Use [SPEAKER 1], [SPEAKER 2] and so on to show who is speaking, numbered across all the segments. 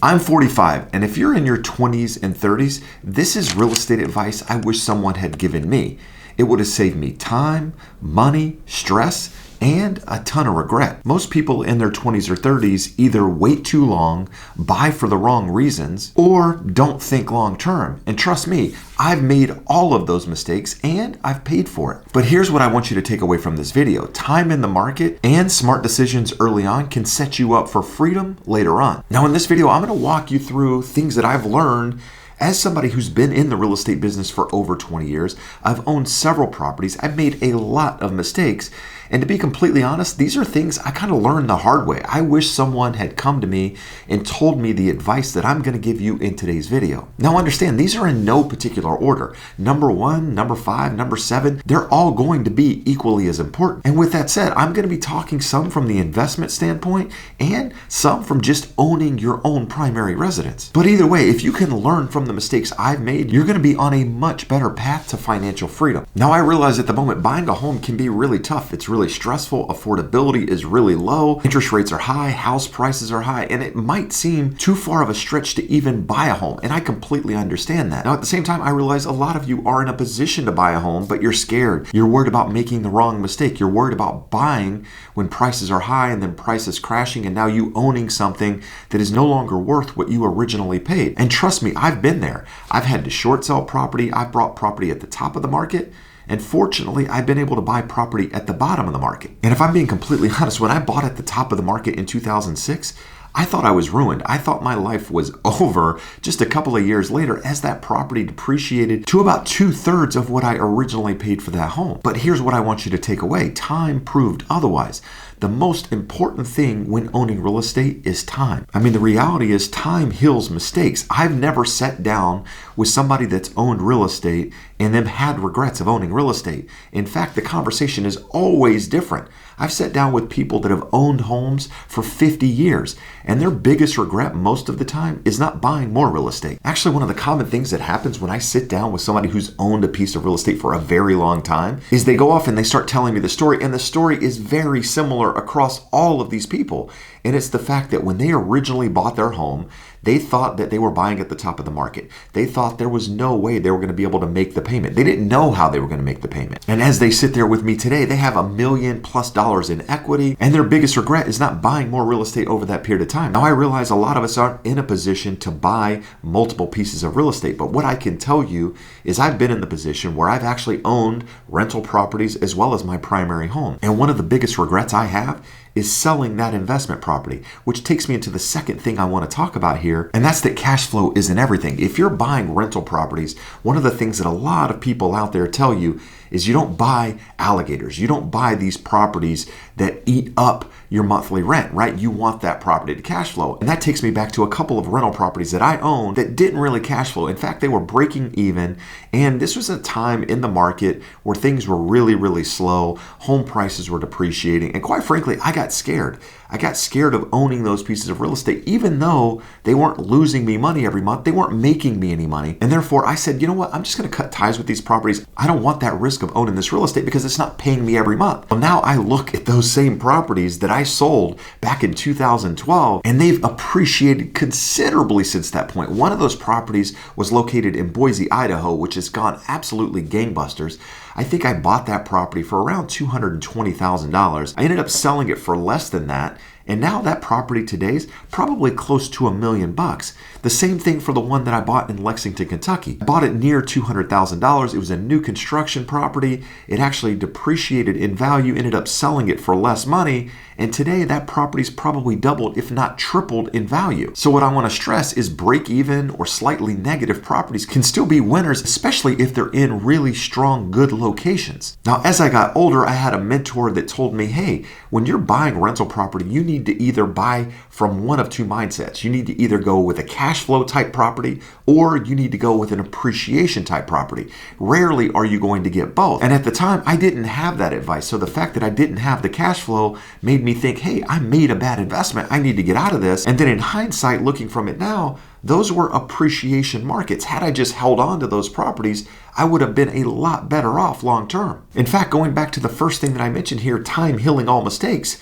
[SPEAKER 1] I'm 45, and if you're in your 20s and 30s, this is real estate advice I wish someone had given me. It would have saved me time, money, stress, and a ton of regret. Most people in their 20s or 30s either wait too long, buy for the wrong reasons, or don't think long term. And trust me, I've made all of those mistakes and I've paid for it. But here's what I want you to take away from this video. Time in the market and smart decisions early on can set you up for freedom later on. Now in this video, I'm going to walk you through things that I've learned as somebody who's been in the real estate business for over 20 years. I've owned several properties. I've made a lot of mistakes. And to be completely honest, these are things I kind of learned the hard way. I wish someone had come to me and told me the advice that I'm going to give you in today's video. Now understand, these are in no particular order. Number 1, number 5, number 7, they're all going to be equally as important. And with that said, I'm going to be talking some from the investment standpoint and some from just owning your own primary residence. But either way, if you can learn from the mistakes I've made, you're going to be on a much better path to financial freedom. Now I realize at the moment buying a home can be really tough. It's really stressful. Affordability is really low. Interest rates are high. House prices are high. And it might seem too far of a stretch to even buy a home. And I completely understand that. Now, at the same time, I realize a lot of you are in a position to buy a home, but you're scared. You're worried about making the wrong mistake. You're worried about buying when prices are high and then prices crashing and now you owning something that is no longer worth what you originally paid. And trust me, I've been there. I've had to short sell property. I've bought property at the top of the market. And fortunately, I've been able to buy property at the bottom of the market. And if I'm being completely honest, when I bought at the top of the market in 2006, I thought I was ruined. I thought my life was over just a couple of years later as that property depreciated to about 2/3 of what I originally paid for that home. But here's what I want you to take away. Time proved otherwise. The most important thing when owning real estate is time. I mean, the reality is time heals mistakes. I've never sat down with somebody that's owned real estate and then had regrets of owning real estate. In fact, the conversation is always different. I've sat down with people that have owned homes for 50 years, and their biggest regret most of the time is not buying more real estate. Actually, one of the common things that happens when I sit down with somebody who's owned a piece of real estate for a very long time is they go off and they start telling me the story, and the story is very similar across all of these people. And it's the fact that when they originally bought their home, they thought that they were buying at the top of the market. They thought there was no way they were going to be able to make the payment. They didn't know how they were going to make the payment. And as they sit there with me today, they have $1 million+ in equity, and their biggest regret is not buying more real estate over that period of time. Now, I realize a lot of us aren't in a position to buy multiple pieces of real estate, but what I can tell you is I've been in the position where I've actually owned rental properties as well as my primary home. And one of the biggest regrets I have is selling that investment property, which takes me into the second thing I want to talk about here, and that's that cash flow isn't everything. If you're buying rental properties, one of the things that a lot of people out there tell you is you don't buy alligators. You don't buy these properties that eat up your monthly rent, right? You want that property to cash flow. And that takes me back to a couple of rental properties that I owned that didn't really cash flow. In fact, they were breaking even. And this was a time in the market where things were really, really slow. Home prices were depreciating. And quite frankly, I got scared. I got scared of owning those pieces of real estate, even though they weren't losing me money every month. They weren't making me any money. And therefore I said, you know what? I'm just going to cut ties with these properties. I don't want that risk of owning this real estate because it's not paying me every month. Well, now I look at those same properties that I sold back in 2012, and they've appreciated considerably since that point. One of those properties was located in Boise, Idaho, which has gone absolutely gangbusters. I think I bought that property for around $220,000. I ended up selling it for less than that. And now that property today's probably close to $1 million. The same thing for the one that I bought in Lexington, Kentucky. I bought it near $200,000. It was a new construction property. It actually depreciated in value, ended up selling it for less money. And today that property's probably doubled, if not tripled in value. So what I want to stress is break even or slightly negative properties can still be winners, especially if they're in really strong, good locations. Now, as I got older, I had a mentor that told me, hey, when you're buying rental property, you need to either buy from one of two mindsets. You need to either go with a cash flow type property or you need to go with an appreciation type property. Rarely are you going to get both. And at the time, I didn't have that advice. So the fact that I didn't have the cash flow made me think, hey, I made a bad investment. I need to get out of this. And then in hindsight, looking from it now, those were appreciation markets. Had I just held on to those properties, I would have been a lot better off long term. In fact, going back to the first thing that I mentioned here, time healing all mistakes,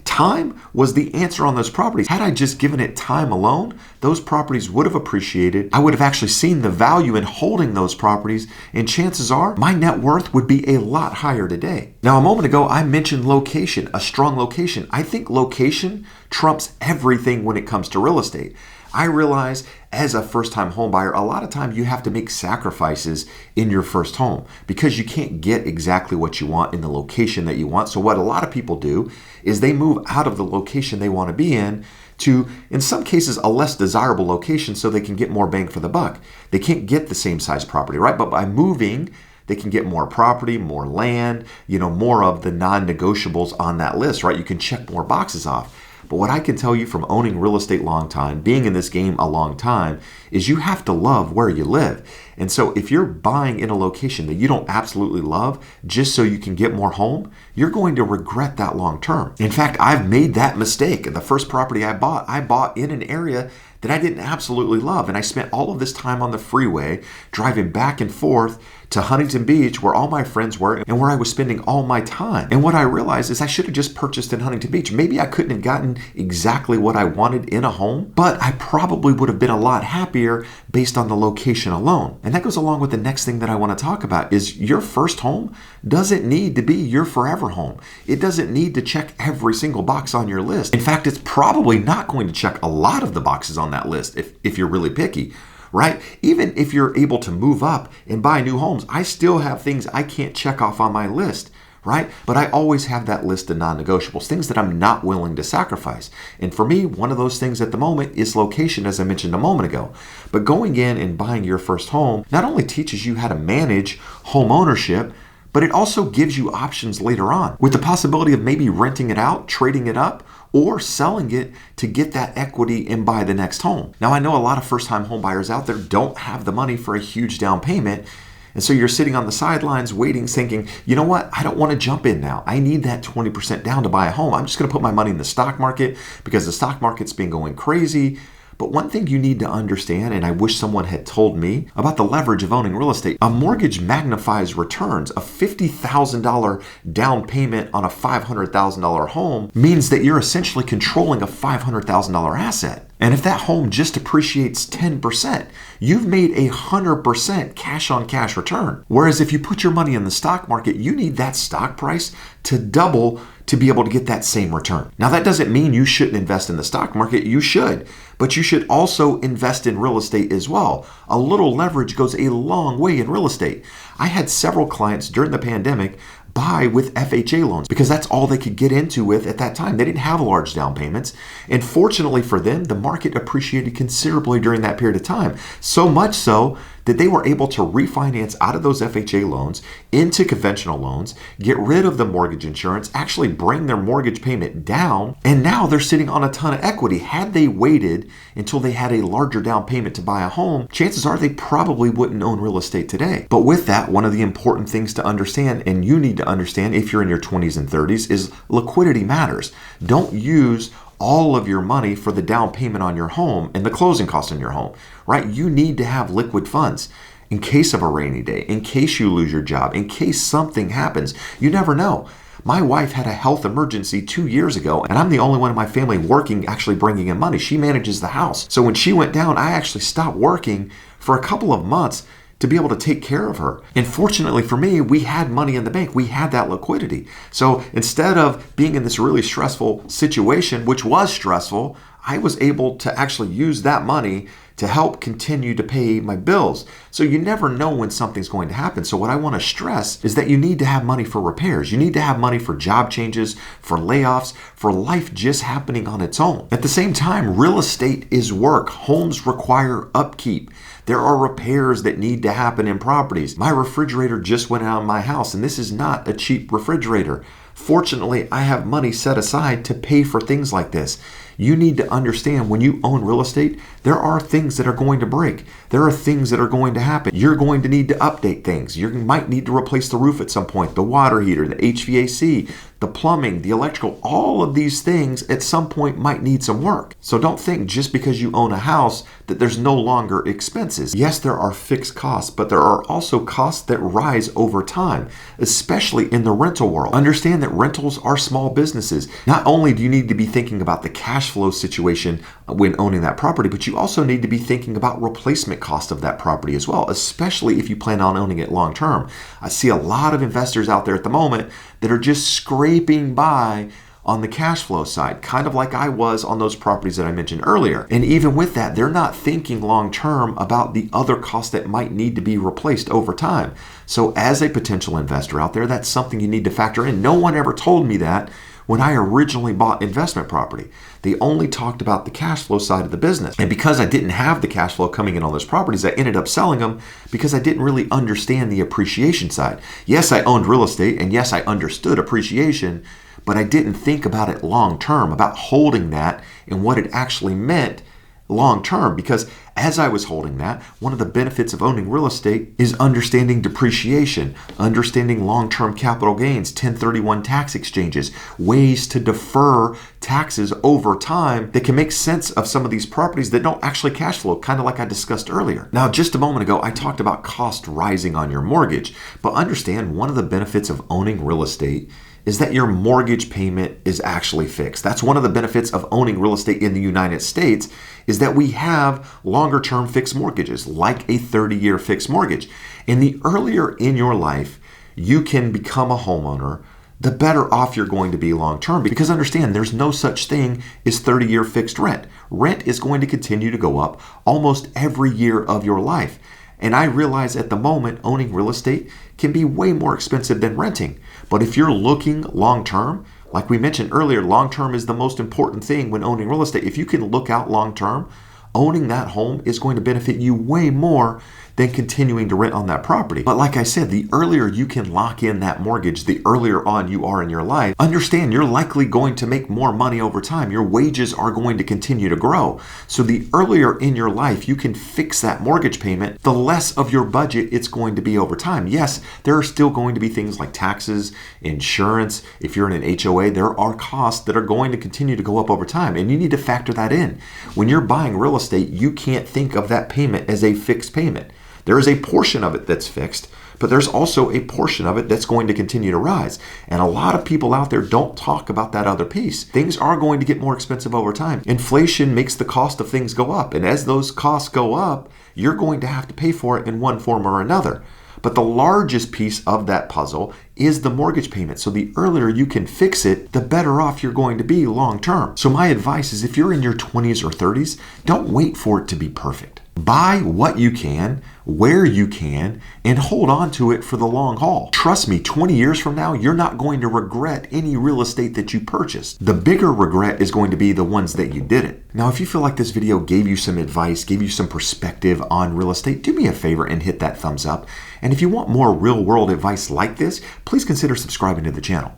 [SPEAKER 1] Time was the answer on those properties. Had I just given it time alone, those properties would have appreciated. I would have actually seen the value in holding those properties, and chances are my net worth would be a lot higher today. Now, a moment ago, I mentioned location, a strong location. I think location trumps everything when it comes to real estate. I realize as a first-time home buyer, a lot of time you have to make sacrifices in your first home because you can't get exactly what you want in the location that you want. So what a lot of people do is they move out of the location they want to be in to, in some cases, a less desirable location so they can get more bang for the buck. They can't get the same size property, right? But by moving, they can get more property, more land, more of the non-negotiables on that list, right? You can check more boxes off. But what I can tell you from owning real estate a long time, being in this game a long time, is you have to love where you live. And so if you're buying in a location that you don't absolutely love just so you can get more home, you're going to regret that long term. In fact, I've made that mistake. The first property I bought in an area that I didn't absolutely love. And I spent all of this time on the freeway driving back and forth to Huntington Beach where all my friends were and where I was spending all my time. And what I realized is I should have just purchased in Huntington Beach. Maybe I couldn't have gotten exactly what I wanted in a home, but I probably would have been a lot happier based on the location alone. And that goes along with the next thing that I want to talk about is your first home doesn't need to be your forever home. It doesn't need to check every single box on your list. In fact, it's probably not going to check a lot of the boxes on that list if you're really picky. Right? Even if you're able to move up and buy new homes, I still have things I can't check off on my list, right? But I always have that list of non-negotiables, things that I'm not willing to sacrifice. And for me, one of those things at the moment is location, as I mentioned a moment ago. But going in and buying your first home not only teaches you how to manage home ownership, but it also gives you options later on with the possibility of maybe renting it out, trading it up, or selling it to get that equity and buy the next home. Now, I know a lot of first-time home buyers out there don't have the money for a huge down payment. And so you're sitting on the sidelines waiting, thinking, you know what? I don't want to jump in now. I need that 20% down to buy a home. I'm just going to put my money in the stock market because the stock market's been going crazy. But one thing you need to understand, and I wish someone had told me about the leverage of owning real estate, a mortgage magnifies returns. A $50,000 down payment on a $500,000 home means that you're essentially controlling a $500,000 asset. And if that home just appreciates 10%, you've made a 100% cash on cash return. Whereas if you put your money in the stock market, you need that stock price to double to be able to get that same return. Now, that doesn't mean you shouldn't invest in the stock market. You should, but you should also invest in real estate as well. A little leverage goes a long way in real estate. I had several clients during the pandemic buy with FHA loans because that's all they could get into with at that time. They didn't have large down payments. And fortunately for them, the market appreciated considerably during that period of time. So much so that they were able to refinance out of those FHA loans into conventional loans, get rid of the mortgage insurance, actually bring their mortgage payment down, and now they're sitting on a ton of equity. Had they waited until they had a larger down payment to buy a home, chances are they probably wouldn't own real estate today. But with that, one of the important things to understand, and you need to understand if you're in your 20s and 30s, is liquidity matters. Don't use all of your money for the down payment on your home and the closing costs on your home, right? You need to have liquid funds in case of a rainy day, in case you lose your job, in case something happens. You never know. My wife had a health emergency 2 years ago, and I'm the only one in my family working, actually bringing in money. She manages the house. So when she went down, I actually stopped working for a couple of months to be able to take care of her. And fortunately for me, we had money in the bank. We had that liquidity. So instead of being in this really stressful situation, which was stressful, I was able to actually use that money to help continue to pay my bills. So you never know when something's going to happen. So what I want to stress is that you need to have money for repairs. You need to have money for job changes, for layoffs, for life just happening on its own. At the same time, real estate is work. Homes require upkeep. There are repairs that need to happen in properties. My refrigerator just went out of my house, and this is not a cheap refrigerator. Fortunately, I have money set aside to pay for things like this. You need to understand when you own real estate, there are things that are going to break. There are things that are going to happen. You're going to need to update things. You might need to replace the roof at some point, the water heater, the HVAC, the plumbing, the electrical, all of these things at some point might need some work. So don't think just because you own a house that there's no longer expenses. Yes, there are fixed costs, but there are also costs that rise over time, especially in the rental world. Understand that rentals are small businesses. Not only do you need to be thinking about the cash flow situation when owning that property, but you also need to be thinking about replacement cost of that property as well, especially if you plan on owning it long term. I see a lot of investors out there at the moment that are just scraping by on the cash flow side, kind of like I was on those properties that I mentioned earlier. And even with that, they're not thinking long term about the other costs that might need to be replaced over time. So as a potential investor out there, that's something you need to factor in. No one ever told me that when I originally bought investment property. They only talked about the cash flow side of the business. And because I didn't have the cash flow coming in on those properties, I ended up selling them because I didn't really understand the appreciation side. Yes, I owned real estate, and yes, I understood appreciation, but I didn't think about it long term, about holding that and what it actually meant long term. Because as I was holding that, one of the benefits of owning real estate is understanding depreciation, understanding long-term capital gains, 1031 tax exchanges, ways to defer taxes over time that can make sense of some of these properties that don't actually cash flow, kind of like I discussed earlier. Now, just a moment ago, I talked about cost rising on your mortgage, but understand one of the benefits of owning real estate is that your mortgage payment is actually fixed. That's one of the benefits of owning real estate in the United States, is that we have longer term fixed mortgages, like a 30-year fixed mortgage. And the earlier in your life you can become a homeowner, the better off you're going to be long term. Because understand, there's no such thing as 30-year fixed rent. Rent is going to continue to go up almost every year of your life. And I realize at the moment, owning real estate can be way more expensive than renting. But if you're looking long term, like we mentioned earlier, long term is the most important thing when owning real estate. If you can look out long term, owning that home is going to benefit you way more than continuing to rent on that property. But like I said, the earlier you can lock in that mortgage, the earlier on you are in your life, understand you're likely going to make more money over time. Your wages are going to continue to grow. So the earlier in your life you can fix that mortgage payment, the less of your budget it's going to be over time. Yes, there are still going to be things like taxes, insurance. If you're in an HOA, there are costs that are going to continue to go up over time, and you need to factor that in. When you're buying real estate, you can't think of that payment as a fixed payment. There is a portion of it that's fixed, but there's also a portion of it that's going to continue to rise. And a lot of people out there don't talk about that other piece. Things are going to get more expensive over time. Inflation makes the cost of things go up. And as those costs go up, you're going to have to pay for it in one form or another. But the largest piece of that puzzle is the mortgage payment. So the earlier you can fix it, the better off you're going to be long term. So my advice is, if you're in your 20s or 30s, don't wait for it to be perfect. Buy what you can, where you can, and hold on to it for the long haul. Trust me, 20 years from now, you're not going to regret any real estate that you purchased. The bigger regret is going to be the ones that you didn't. Now, if you feel like this video gave you some advice, gave you some perspective on real estate, do me a favor and hit that thumbs up. And if you want more real world advice like this, please consider subscribing to the channel.